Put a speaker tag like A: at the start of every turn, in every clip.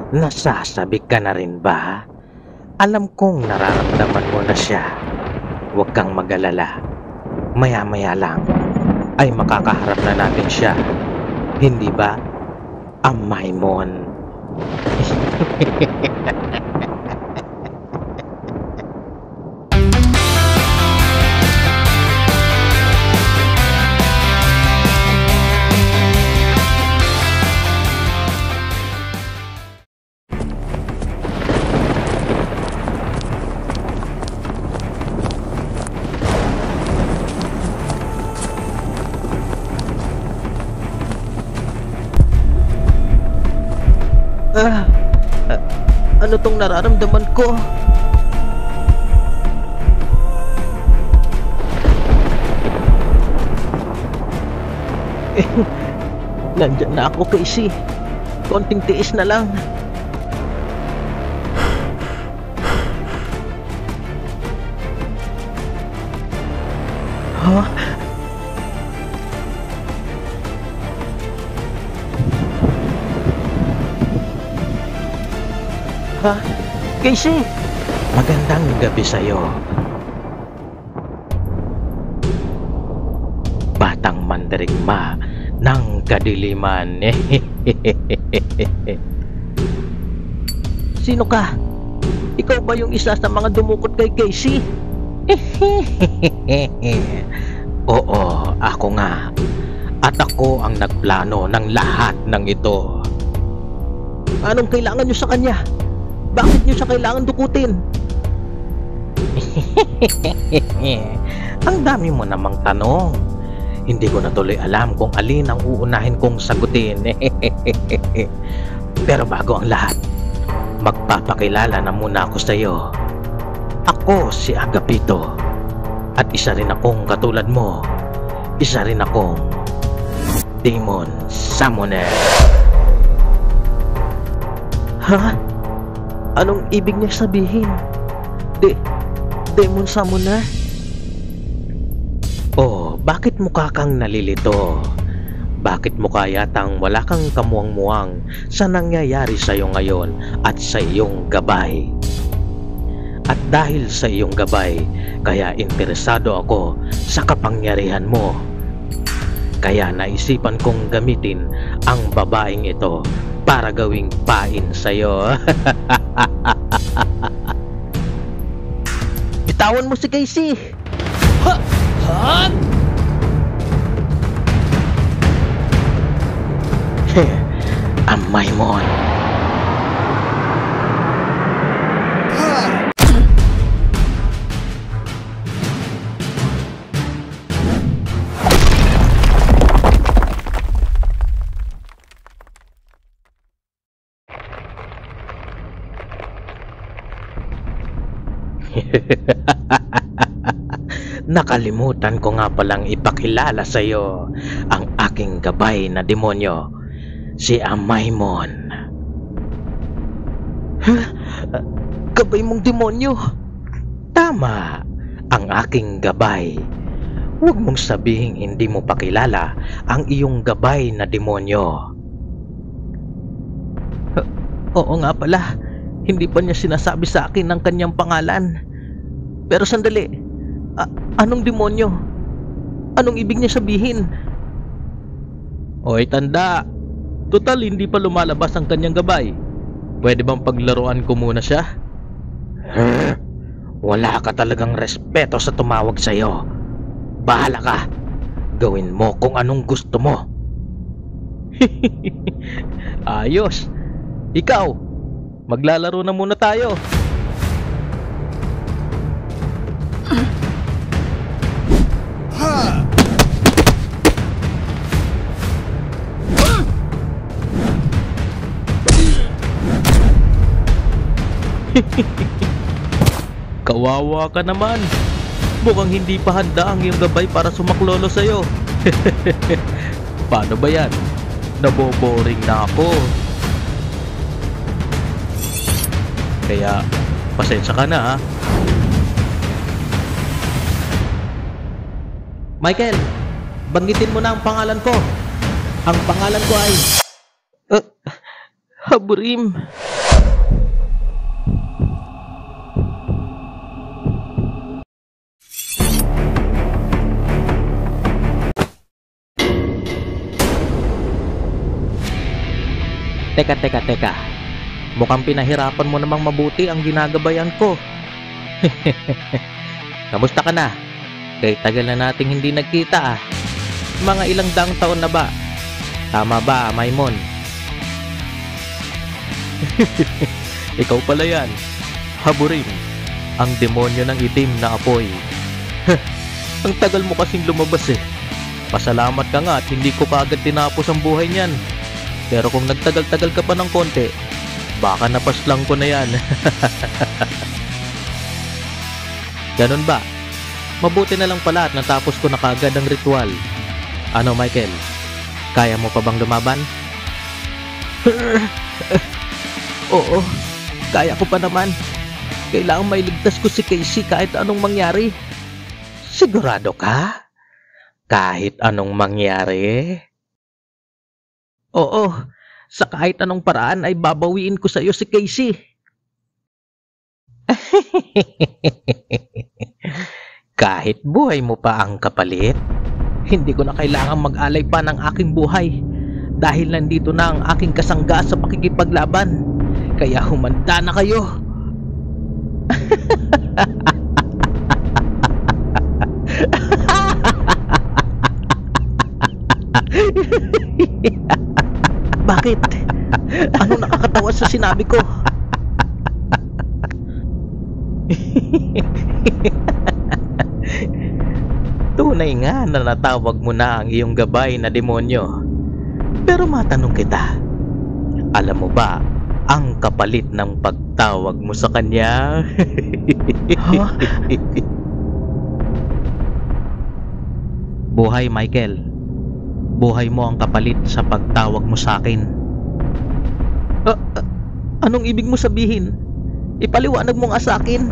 A: Nasasabi ka na rin ba? Alam kong nararamdaman mo na siya. Huwag kang mag-alala. Maya-maya lang ay makakaharap na natin siya. Hindi ba, Amaymon?
B: Ah, ah, ano tong nararamdaman ko? Nandyan na ako, Casey. Konting tiis na lang. Ha? Ha? Casey?
A: Magandang gabi sa'yo. Batang mandirigma ng kadiliman.
B: Sino ka? Ikaw ba yung isa sa mga dumukot kay Casey?
A: Oo, ako nga. At ako ang nagplano ng lahat ng ito.
B: Anong kailangan nyo sa kanya? Bakit nyo siya kailangan dukutin?
A: Ang dami mo namang tanong. Hindi ko na tuloy alam kung alin ang uunahin kong sagutin. Pero bago ang lahat, magpapakilala na muna ako sa iyo. Ako si Agapito. At isa rin akong katulad mo. Isa rin akong Demon Summoner.
B: Ha? Anong ibig niya sabihin? Demon Summoner?
A: Oh, bakit mukha kang nalilito? Bakit mukha yatang wala kang kamuwang-muwang sa nangyayari sa iyo ngayon at sa iyong gabay? At dahil sa iyong gabay, kaya interesado ako sa kapangyarihan mo. Kaya naisipan kong gamitin ang babaeng ito para gawing pain sa iyo.
B: Bitawan mo si Casey!
C: Ha! Ha!
A: Amaymon. Nakalimutan ko nga palang ipakilala sa iyo ang aking gabay na demonyo, si Amaymon.
B: Gabay mong demonyo!
A: Tama, ang aking gabay. Huwag mong sabihing hindi mo pakilala ang iyong gabay na demonyo.
B: Oo nga pala, hindi pa niya sinasabi sa akin ang kanyang pangalan. Pero sandali, anong demonyo? Anong ibig niya sabihin?
C: Oy, tanda. Total, hindi pa lumalabas ang kanyang gabay. Pwede bang paglaruan ko muna siya?
A: Wala ka talagang respeto sa tumawag sa iyo. Bahala ka. Gawin mo kung anong gusto mo.
C: Ayos. Ikaw, maglalaro na muna tayo. Kawawa ka naman. Mukhang hindi pa handa ang iyong gabay para sumaklolo sa'yo. Paano ba yan? Naboboring na ako. Kaya, pasensya ka na ha. Michael, banggitin mo na ang pangalan ko. Ang pangalan ko ay...
B: Haburim.
A: Teka. Mukhang pinahirapan mo namang mabuti ang ginagabayan ko. Kamusta ka na? Kay tagal na nating hindi nagkita ah. Mga ilang daang taon na ba? Tama ba, Maimon?
C: Ikaw pala yan. Haburim, ang demonyo ng itim na apoy. Ang tagal mo kasing lumabas eh. Pasalamat ka nga at hindi ko kaagad tinapos ang buhay niyan. Pero kung nagtagal-tagal ka pa ng konti, baka napaslang ko na yan.
A: Ganun ba? Mabuti na lang pala at natapos ko na kaagad ang ritual. Ano, Michael? Kaya mo pa bang lumaban?
B: Oo, kaya ko pa naman. Kailangang mailigtas ko si Casey kahit anong mangyari.
A: Sigurado ka? Kahit anong mangyari?
B: Oo, sa kahit anong paraan ay babawiin ko sa iyo si Casey.
A: Kahit buhay mo pa ang kapalit?
B: Hindi ko na kailangang mag-alay pa ng aking buhay dahil nandito na ang aking kasangga sa pakikipaglaban. Kaya humanda na kayo. Bakit? Ano nakakatawa sa sinabi ko?
A: Tunay nga na natawag mo na ang iyong gabay na demonyo. Pero matanong kita, alam mo ba ang kapalit ng pagtawag mo sa kanya?
B: Huh?
A: Buhay, Michael. Buhay mo ang kapalit sa pagtawag mo sa akin.
B: Anong ibig mo sabihin? Ipaliwanag mo nga sa akin.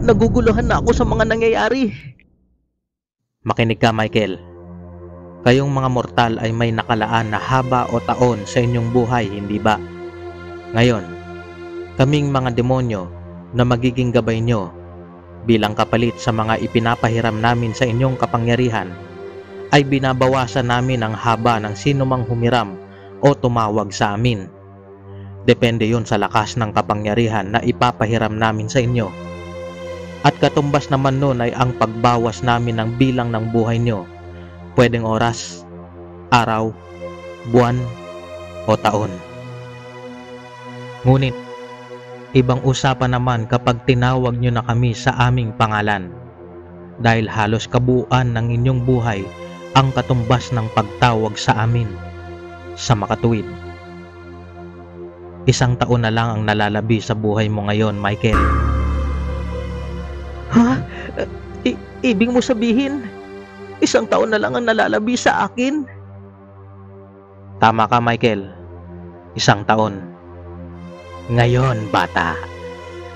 B: Naguguluhan na ako sa mga nangyayari.
A: Makinig ka, Michael. Kayong mga mortal ay may nakalaan na haba o taon sa inyong buhay, hindi ba? Ngayon, kaming mga demonyo na magiging gabay nyo bilang kapalit sa mga ipinapahiram namin sa inyong kapangyarihan, ay binabawasan namin ang haba ng sinumang humiram o tumawag sa amin. Depende yun sa lakas ng kapangyarihan na ipapahiram namin sa inyo. At katumbas naman nun ay ang pagbawas namin ng bilang ng buhay nyo. Pwedeng oras, araw, buwan, o taon. Ngunit, ibang usapan naman kapag tinawag nyo na kami sa aming pangalan. Dahil halos kabuuan ng inyong buhay ang katumbas ng pagtawag sa amin. Sa makatuwid, 1 taon na lang ang nalalabi sa buhay mo ngayon, Michael.
B: Ha? Ibig mo sabihin, 1 taon na lang ang nalalabi sa akin?
A: Tama ka, Michael. 1 taon. Ngayon, bata,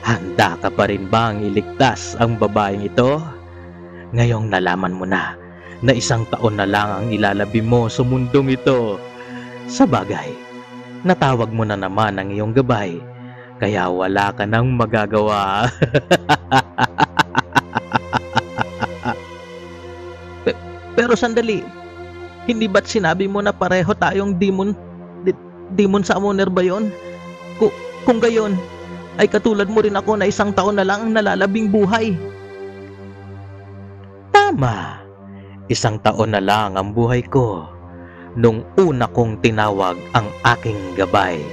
A: handa ka pa rin bang iligtas ang babaeng ito? Ngayong nalaman mo na 1 taon na lang ang ilalabi mo sa mundong ito. Sa bagay, natawag mo na naman ang iyong gabay, kaya wala ka nang magagawa.
B: Pero sandali, hindi ba't sinabi mo na pareho tayong demon summoner ba yun? Kung gayon, ay katulad mo rin ako na 1 taon na lang ang nalalabing buhay.
A: Tama, 1 taon na lang ang buhay ko nung una kong tinawag ang aking gabay.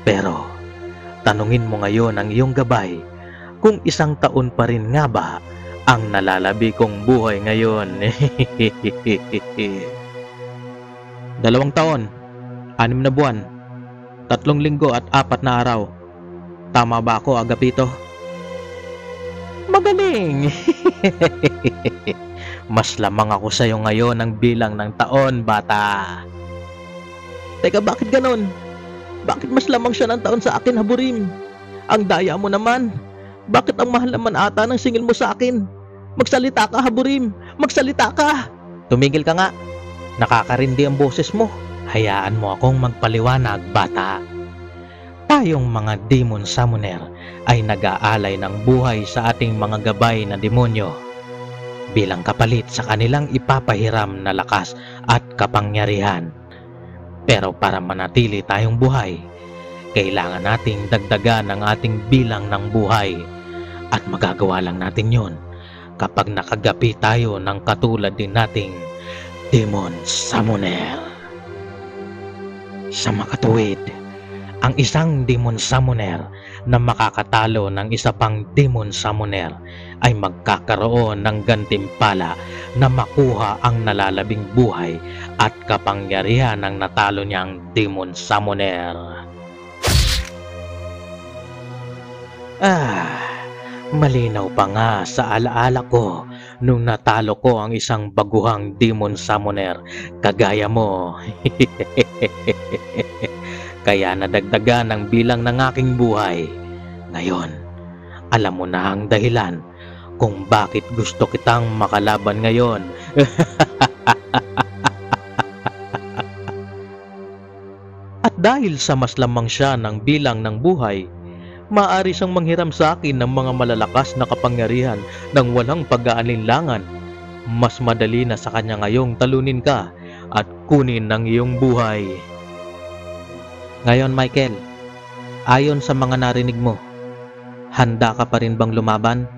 A: Pero, tanungin mo ngayon ang iyong gabay kung 1 taon pa rin nga ba ang nalalabi kong buhay ngayon. 2 taon, 6 na buwan, 3 linggo at 4 na araw. Tama ba ako, Agapito? Magaling! Mas lamang ako sa iyo ngayon ng bilang ng taon, bata.
B: Teka, bakit ganon? Bakit mas lamang siya ng taon sa akin, Haburim? Ang daya mo naman. Bakit ang mahal naman ata ng singil mo sa akin? Magsalita ka, Haburim! Magsalita ka!
A: Tumigil ka nga. Nakakarindi ang boses mo. Hayaan mo akong magpaliwanag, bata. Tayong mga demon summoner ay nag-aalay ng buhay sa ating mga gabay na demonyo bilang kapalit sa kanilang ipapahiram na lakas at kapangyarihan. Pero para manatili tayong buhay, kailangan nating dagdagan ang ating bilang ng buhay at magagawa lang natin yon kapag nakagapi tayo ng katulad din nating demon summoner. Sa makatuwid, ang isang demon summoner na makakatalo ng isa pang demon summoner ay magkakaroon ng gantimpala na makuha ang nalalabing buhay at kapangyarihan ng natalo niyang demon summoner. Malinaw pa nga sa alaala ko nung natalo ko ang isang baguhang demon summoner kagaya mo. Kaya nadagdagan ang bilang ng aking buhay. Ngayon, alam mo na ang dahilan kung bakit gusto kitang makalaban ngayon. At dahil sa mas lamang siya ng bilang ng buhay, maaari siyang manghiram sa akin ng mga malalakas na kapangyarihan ng walang pag-aalinlangan. Mas madali na sa kanya ngayong talunin ka at kunin ang iyong buhay. Ngayon, Michael, ayon sa mga narinig mo, handa ka pa rin bang lumaban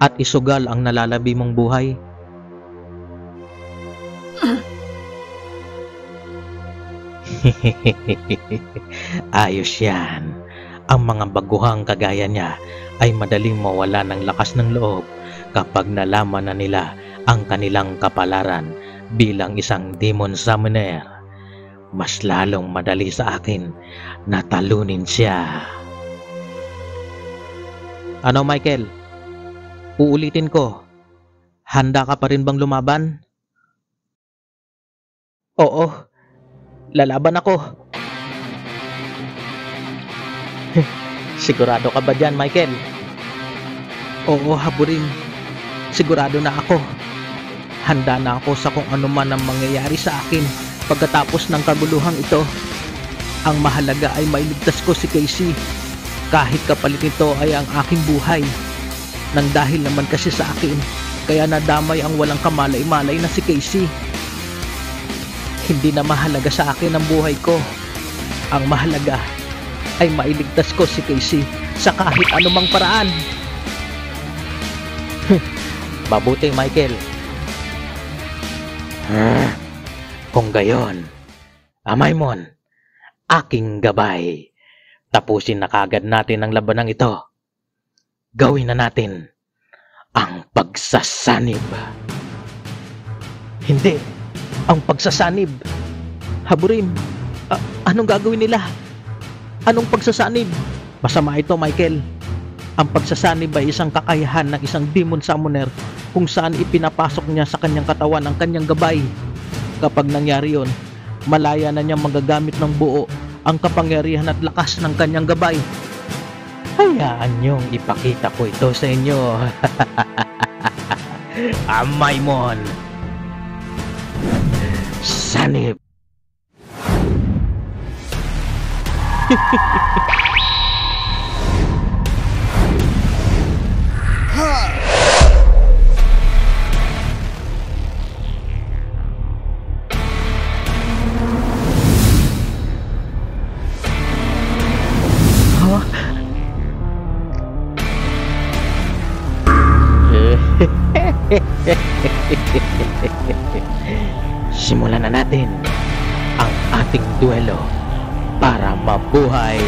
A: at isugal ang nalalabi mong buhay? Ayos yan. Ang mga baguhang kagaya niya ay madaling mawala ng lakas ng loob kapag nalaman na nila ang kanilang kapalaran bilang isang demon summoner. Mas lalong madali sa akin na talunin siya. Ano, Michael? Uulitin ko. Handa ka pa rin bang lumaban? Oo. Lalaban ako. Sigurado ka ba dyan, Michael? Oo, Haburin. Sigurado na ako. Handa na ako sa kung ano man ang mangyayari sa akin pagkatapos ng kaguluhang ito. Ang mahalaga ay mailigtas ko si Casey. Kahit kapalit nito ay ang aking buhay. Nang dahil naman kasi sa akin, kaya nadamay ang walang kamalay-malay na si Casey. Hindi na mahalaga sa akin ang buhay ko. Ang mahalaga ay mailigtas ko si Casey sa kahit anumang paraan. Mabuti, Michael. Kung gayon, Amaymon, aking gabay, tapusin na kagad natin ang labanang ito. Gawin na natin ang pagsasanib. Hindi, ang pagsasanib. Haburin, anong gagawin nila? Anong pagsasanib? Masama ito, Michael. Ang pagsasanib ay isang kakayahan ng isang demon summoner kung saan ipinapasok niya sa kanyang katawan ang kanyang gabay. Kapag nangyari yon, malaya na niyang magagamit ng buo ang kapangyarihan at lakas ng kanyang gabay. Hayaan niyong ipakita ko ito sa inyo. Amaymon, sanib. Simulan na natin ang ating duelo para mabuhay.